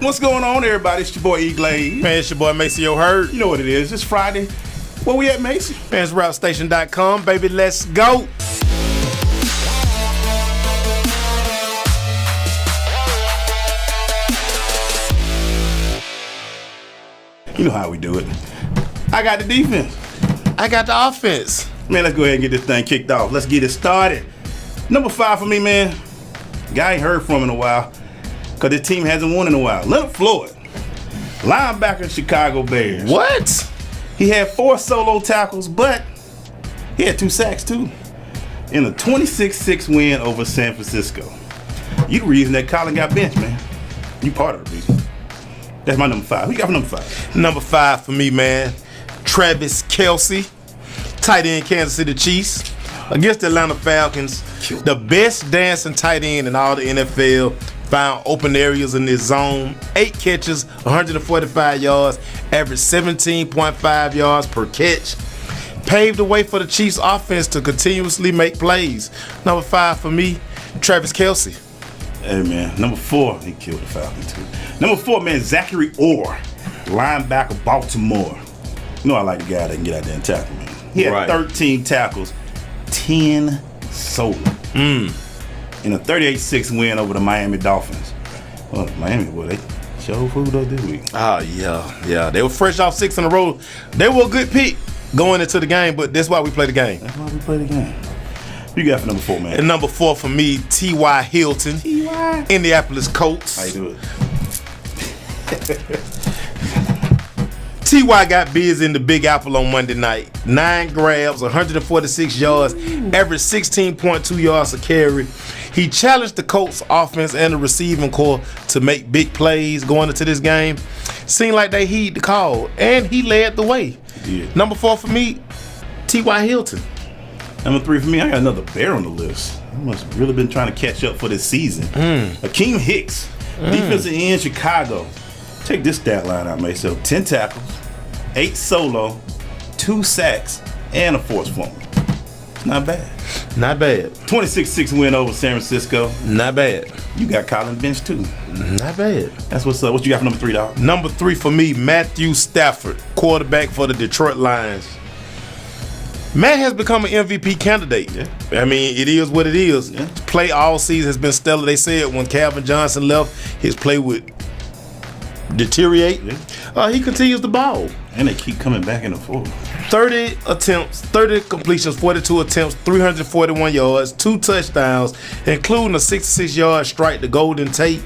What's going on, everybody? It's your boy Glaze. Man, it's your boy Maceo Heard. You know what it is. It's Friday. Where we at, Macy? Man, it's RAPstation.com, baby. Let's go. You know how we do it. I got the defense. I got the offense. Man, let's go ahead and get this thing kicked off. Let's get it started. Number 5 for me, man. Guy ain't heard from in a while because this team hasn't won in a while. Leonard Floyd, linebacker, Chicago Bears. What? He had 4 solo tackles, but he had 2 sacks too in a 26-6 win over San Francisco. You the reason that Colin got benched, man. You part of the reason. That's my number 5. Who you got for number 5? Number 5 for me, man. Travis Kelce, tight end, Kansas City Chiefs, against the Atlanta Falcons. The best dancing tight end in all the NFL. Found open areas in this zone. 8 catches, 145 yards, averaged 17.5 yards per catch. Paved the way for the Chiefs offense to continuously make plays. Number 5 for me, Travis Kelce. Hey, man. Number 4, he killed the Falcons too. Number 4, man, Zachary Orr, linebacker, Baltimore. You know I like the guy that can get out there and tackle, man. He had 13 tackles, 10 solo. In a 38-6 win over the Miami Dolphins. Well, Miami, boy, they showed food up this week. Oh, yeah. They were fresh off 6 in a row. They were a good pick going into the game, but that's why we play the game. That's why we play the game. You got for number 4, man? And number 4 for me, T.Y. Hilton, Indianapolis Colts. How you do it? T.Y. got busy in the Big Apple on Monday night. 9 grabs, 146 yards, averaged 16.2 yards a carry. He challenged the Colts offense and the receiving corps to make big plays going into this game. Seemed like they heed the call, and he led the way. Yeah. Number 4 for me, T.Y. Hilton. Number 3 for me, I got another Bear on the list. I must have really been trying to catch up for this season. Akeem Hicks, defensive end, Chicago. Check this stat line out, Maceo. 10 tackles, 8 solo, 2 sacks, and a forced fumble. Not bad. Not bad. 26-6 win over San Francisco. Not bad. You got Colin Bench too. Not bad. That's what's up. What you got for number 3, dog? Number 3 for me, Matthew Stafford, quarterback for the Detroit Lions. Matt has become an MVP candidate. Yeah. I mean, it is what it is. Yeah. Play all season has been stellar. They said when Calvin Johnson left, his play would deteriorate. Yeah. He continues the ball. And they keep coming back in the fourth. 30 attempts, 30 completions, 42 attempts, 341 yards, 2 touchdowns, including a 66-yard strike to Golden Tate.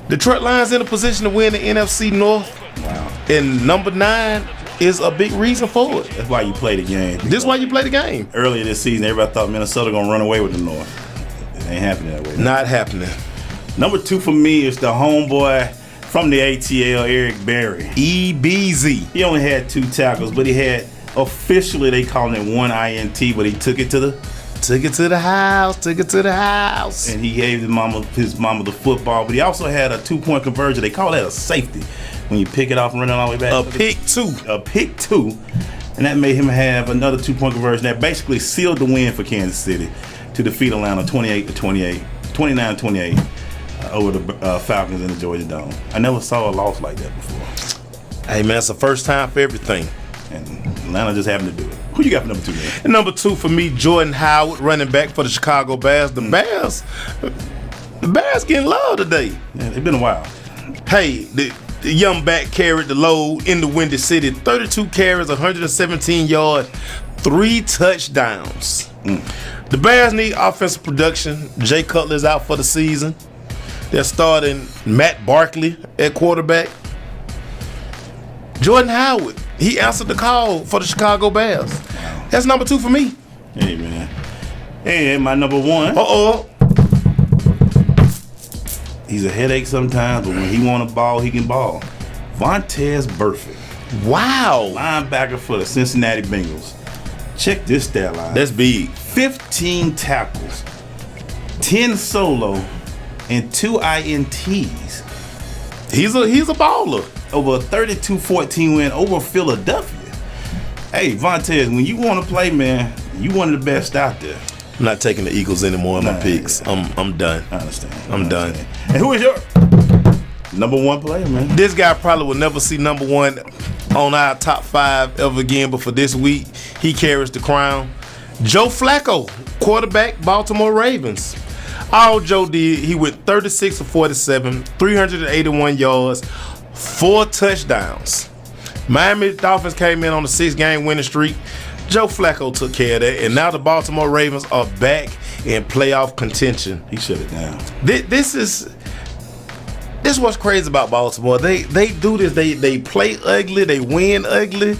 Detroit Lions in a position to win the NFC North. Wow. And number 9 is a big reason for it. That's why you play the game. This is why you play the game. Earlier this season, everybody thought Minnesota gonna run away with the North. It ain't happening that way. Not happening. Number 2 for me is the homeboy from the ATL, Eric Berry. EBZ. He only had 2 tackles, but he had officially they call it 1 INT, but he took it to the house. And he gave his mama the football, but he also had a 2-point conversion. They call that a safety when you pick it off and run it all the way back. A pick 2. A pick 2. And that made him have another 2-point conversion that basically sealed the win for Kansas City to defeat Atlanta 29-28 over the Falcons in the Georgia Dome. I never saw a loss like that before. Hey, man, it's the first time for everything. And Atlanta just happened to do it. Who you got for number 2, man? And number 2 for me, Jordan Howard, running back for the Chicago Bears. The Bears getting love today. Yeah, it's been a while. Hey, the young back carried the load in the Windy City. 32 carries, 117 yards, 3 touchdowns. The Bears need offensive production. Jay Cutler's out for the season. They're starting Matt Barkley at quarterback. Jordan Howard, he answered the call for the Chicago Bears. Wow. That's number 2 for me. Hey, man. Hey, my number 1. He's a headache sometimes, but when he want to ball, he can ball. Vontaze Burfict. Wow. Linebacker for the Cincinnati Bengals. Check this stat line. That's big. 15 tackles, 10 solo, and 2 INTs. He's a baller. Over a 32-14 win over Philadelphia. Hey, Vontaze, when you want to play, man, you one of the best out there. I'm not taking the Eagles anymore in my picks. I'm done. I understand. I'm done. And who is your Number one player, man. This guy probably will never see number one on our top 5 ever again, but for this week, he carries the crown. Joe Flacco, quarterback, Baltimore Ravens. All Joe did, he went 36 for 47, 381 yards, 4 touchdowns. Miami Dolphins came in on a 6-game winning streak. Joe Flacco took care of that, and now the Baltimore Ravens are back in playoff contention. He shut it down. This is what's crazy about Baltimore. They do this. They play ugly. They win ugly.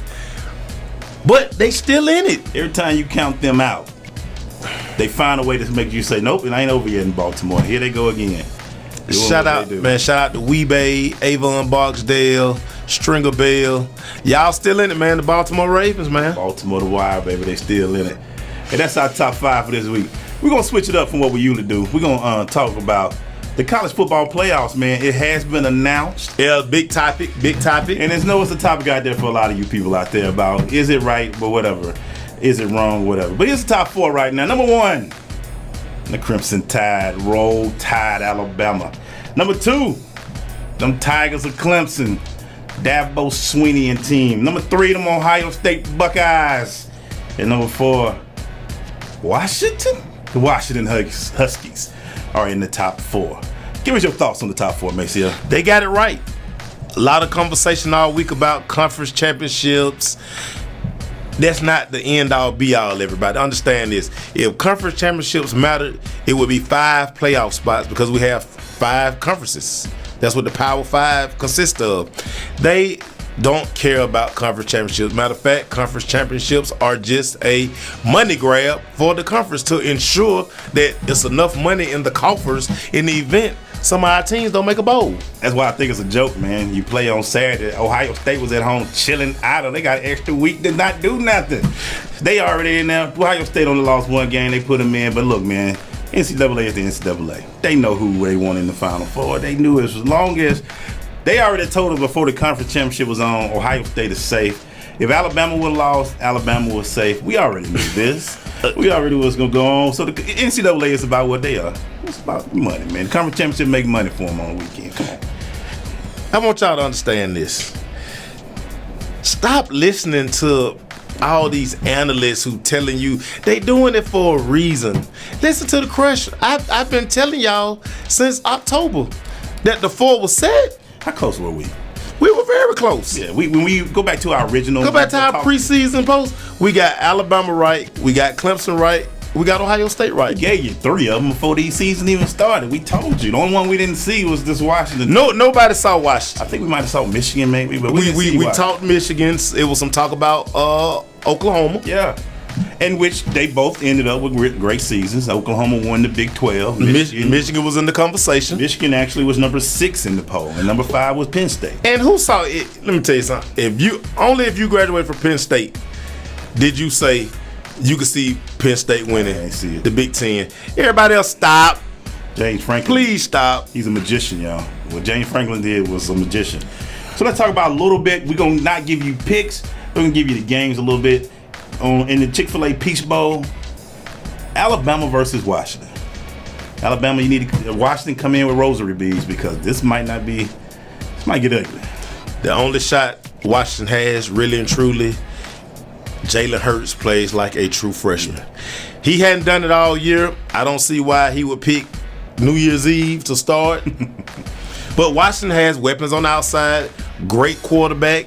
But they still in it. Every time you count them out, they find a way to make you say, nope, it ain't over yet in Baltimore. Here they go again. Shout out to Weebay, Avon Barksdale, Stringer Bell. Y'all still in it, man. The Baltimore Ravens, man. Baltimore the Wire, baby. They still in it. And that's our top 5 for this week. We're going to switch it up from what we usually do. We're going to talk about the college football playoffs, man. It has been announced. Yeah, big topic. And it's a topic out there for a lot of you people out there about, is it right, but whatever. Is it wrong, whatever. But here's the top 4 right now. Number 1, the Crimson Tide, Roll Tide, Alabama. Number 2, them Tigers of Clemson, Dabo Swinney and team. Number 3, them Ohio State Buckeyes. And number 4, Washington? The Washington Huskies are in the top 4. Give us your thoughts on the top 4, Maceo. They got it right. A lot of conversation all week about conference championships. That's not the end-all, be-all, everybody. Understand this. If conference championships mattered, it would be 5 playoff spots because we have 5 conferences. That's what the Power 5 consists of. They don't care about conference championships. Matter of fact, conference championships are just a money grab for the conference to ensure that it's enough money in the coffers in the event some of our teams don't make a bowl. That's why I think it's a joke, man. You play on Saturday. Ohio State was at home chilling idle. They got an extra week to not do nothing. They already in there. Ohio State only lost 1 game. They put them in. But look, man, NCAA is the NCAA. They know who they want in the Final Four. They knew it as long as they already told us before the conference championship was on, Ohio State is safe. If Alabama would have lost, Alabama was safe. We already knew this. We already knew what's going to go on. So the NCAA is about what they are. It's about money, man. The conference championship make money for them on the weekend. Come on. I want y'all to understand this. Stop listening to all these analysts who telling you they doing it for a reason. Listen to the crush. I've been telling y'all since October that the 4 was set. How close were we? We were very close. Yeah, when we go back to our original. Go back to our preseason post. We got Alabama right. We got Clemson right. We got Ohio State right. We gave you 3 of them before the season even started. We told you. The only one we didn't see was this Washington. Nobody saw Washington. I think we might have saw Michigan maybe, but we talked Michigan. It was some talk about Oklahoma. Yeah. In which they both ended up with great seasons. Oklahoma won the Big 12. Michigan was in the conversation. Michigan actually was number 6 in the poll, and number 5 was Penn State. And who saw it? Let me tell you something. If you graduated from Penn State, did you say you could see Penn State winning the Big Ten? Everybody else, stop. James Franklin. Please stop. He's a magician, y'all. What James Franklin did was a magician. So let's talk about a little bit. We're going to not give you picks. We're going to give you the games a little bit. In the Chick-fil-A Peach Bowl, Alabama versus Washington. Alabama, you need Washington come in with rosary beads because this might get ugly. The only shot Washington has, really and truly, Jalen Hurts plays like a true freshman. He hadn't done it all year. I don't see why he would pick New Year's Eve to start. But Washington has weapons on the outside, great quarterback.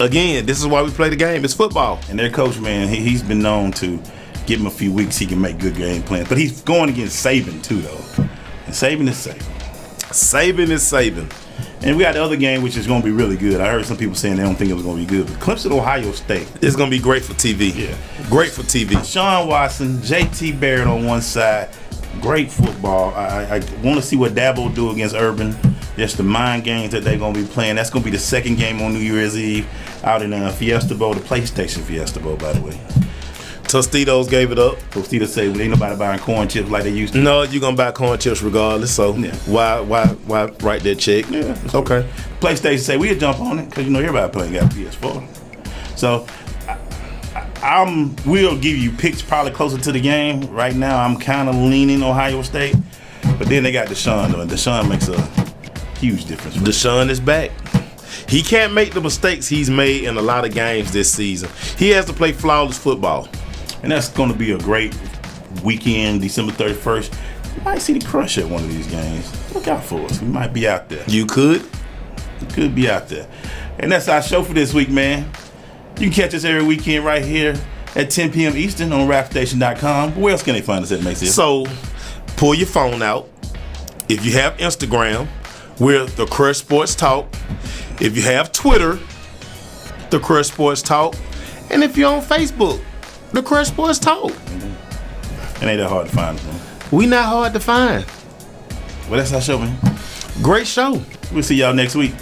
Again, this is why we play the game. It's football. And their coach, man, he's been known to give him a few weeks. He can make good game plans. But he's going against Saban, too, though. And Saban is Saban. Saban is Saban. And we got the other game, which is going to be really good. I heard some people saying they don't think it was going to be good. But Clemson, Ohio State. It's going to be great for TV. Yeah. Great for TV. Sean Watson, J.T. Barrett on one side. Great football. I want to see what Dabo do against Urban. Just the mind games that they're going to be playing. That's going to be the second game on New Year's Eve out in Fiesta Bowl, the PlayStation Fiesta Bowl, by the way. Tostitos gave it up. Tostitos say, well, ain't nobody buying corn chips like they used to. No, you're going to buy corn chips regardless, so yeah. Why write that check? Yeah. Okay. PlayStation say, we'll jump on it because, everybody playing got PS4. So, we'll give you picks probably closer to the game. Right now, I'm kind of leaning Ohio State. But then they got Deshaun, though. And Deshaun makes Huge difference. Deshaun is back. He can't make the mistakes he's made in a lot of games this season. He has to play flawless football. And that's going to be a great weekend, December 31st. You might see the Crush at one of these games. Look out for us. We might be out there. You could. We could be out there. And that's our show for this week, man. You can catch us every weekend right here at 10 p.m. Eastern on RAPstation.com. Where else can they find us at, Maceo? So, pull your phone out. If you have Instagram, we're The Crush Sports Talk. If you have Twitter, The Crush Sports Talk. And if you're on Facebook, The Crush Sports Talk. It ain't that hard to find us, man. We not hard to find. Well, that's our show, man. Great show. We'll see y'all next week.